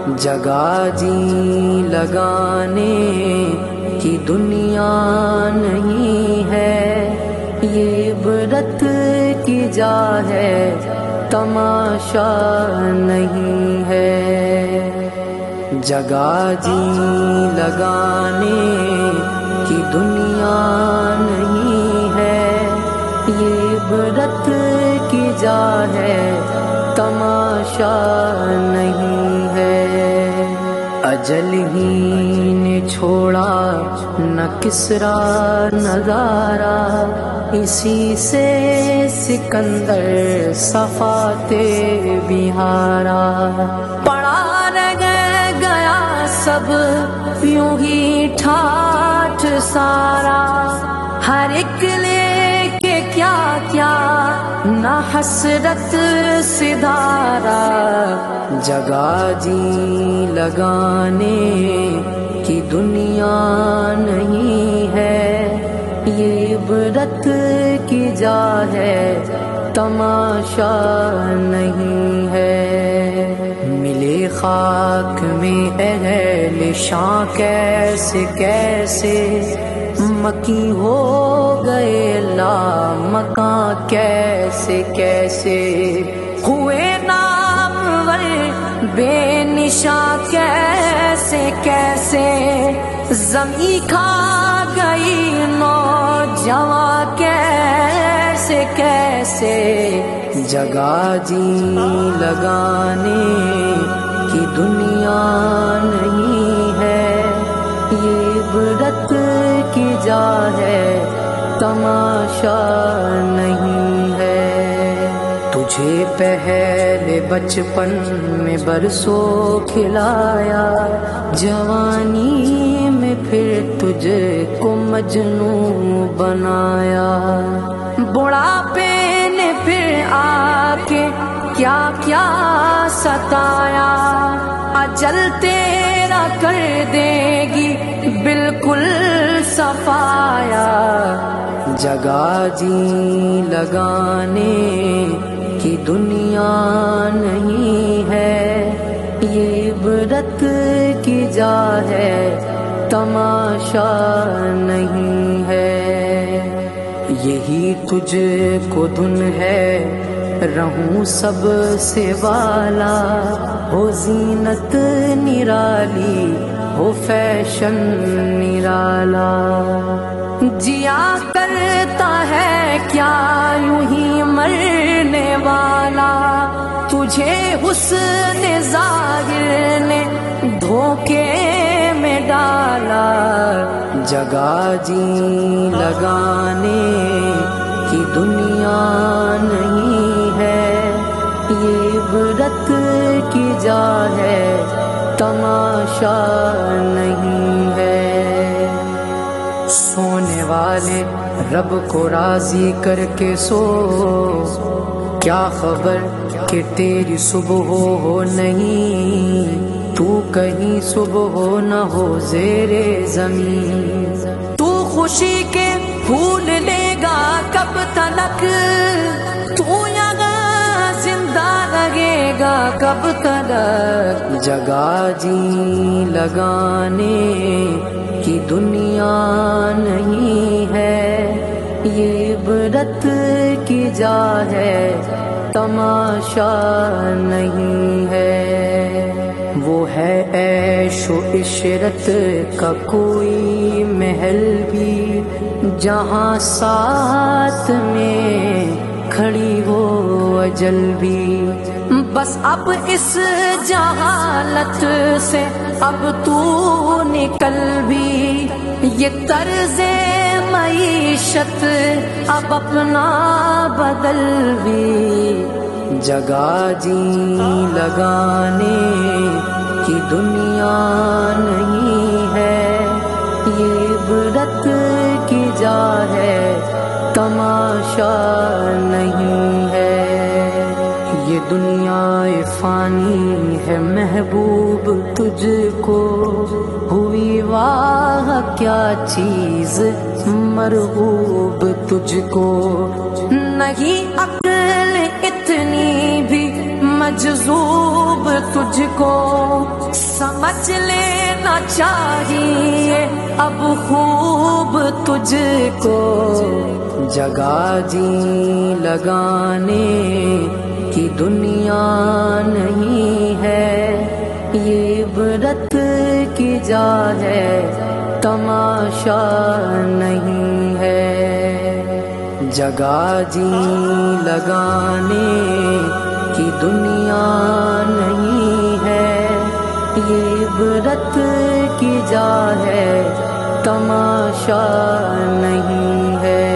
جگہ جی لگانے کی دنیا نہیں ہے، یہ عبرت کی جا ہے، تماشا نہیں ہے۔ جگہ جی لگانے کی دنیا نہیں ہے، یہ عبرت کی جا ہے، تماشا نہیں ہے۔ اجل ہی نے چھوڑا نہ کسرا نظارہ، اسی سے سکندر صفاتے بہارا۔ پڑا رہ گیا سب یوں ہی ٹھاٹھ سارا، ہر ایک لے کے کیا کیا نہ حسرت سدھارا۔ جگہ جی لگانے کی دنیا نہیں ہے، یہ عبرت کی جا ہے، تماشا نہیں ہے۔ ملے خاک میں اہل شاں کیسے کیسے، مکی ہو گئے لامکاں کیسے کیسے، ہوئے نامور بے نشاں کیسے کیسے، زمین کھا گئی نوجواں کیسے کیسے۔ جگہ جی لگانے کی دنیا نہیں ہے، یہ عبرت کی جا ہے، تماشا نہیں ہے۔ تجھے پہلے بچپن میں برسوں کھلایا، جوانی میں پھر تجھ کو مجنوں بنایا، بڑھاپے نے پھر آ کے کیا کیا ستایا، اجل تیرا کر دے گی بالکل صفایا۔ جگہ جی لگانے کی دنیا نہیں ہے، یہ عبرت کی جا ہے، تماشا نہیں ہے۔ یہی تجھ کو دھن ہے رہوں سب سے والا، ہو زینت نرالی ہو فیشن نرالا، جیا کرتا ہے کیا یوں ہی مرنے والا، تجھے حسن ظاہر نے دھوکے میں ڈالا۔ جگہ جی لگانے کی دنیا نہیں ہے، یہ عبرت کی جا ہے، تماشا نہیں ہے۔ سونے والے رب کو راضی کر کے سو، کیا خبر کہ تیری صبح ہو نہیں، تو کہیں صبح ہو نہ ہو زیر زمین۔ تو خوشی کے پھول لے گا کب تلک، تو یہاں زندہ رہے گا کب تلک۔ جگہ جی لگانے کی دنیا نہیں ہے، یہ عبرت کی جا ہے، تماشا نہیں ہے۔ وہ ہے عیش و عشرت کا کوئی محل بھی، جہاں ساتھ میں کھڑی ہو اجل بھی، بس اب اس جہالت سے اب تو نکل بھی، یہ طرز معیشت اب اپنا بدل بھی۔ جگہ جی لگانے کی دنیا نہیں ہے، یہ عبرت کی جا ہے، تماشا نہیں ہے۔ یہ دنیا فانی ہے محبوب تجھ کو، ہوئی واہ کیا چیز مرغوب تجھ کو، نہیں عقل اتنی بھی مجذوب تجھ کو، سمجھ لینا چاہیے اب خوب تجھ کو، جگہ جی لگانے کی دنیا نہیں ہے، یہ عبرت کی جا ہے تماشا نہیں ہے، جگہ جی لگانے کی دنیا نہیں ہے، یہ عبرت کی جا ہے تماشا نہیں ہے۔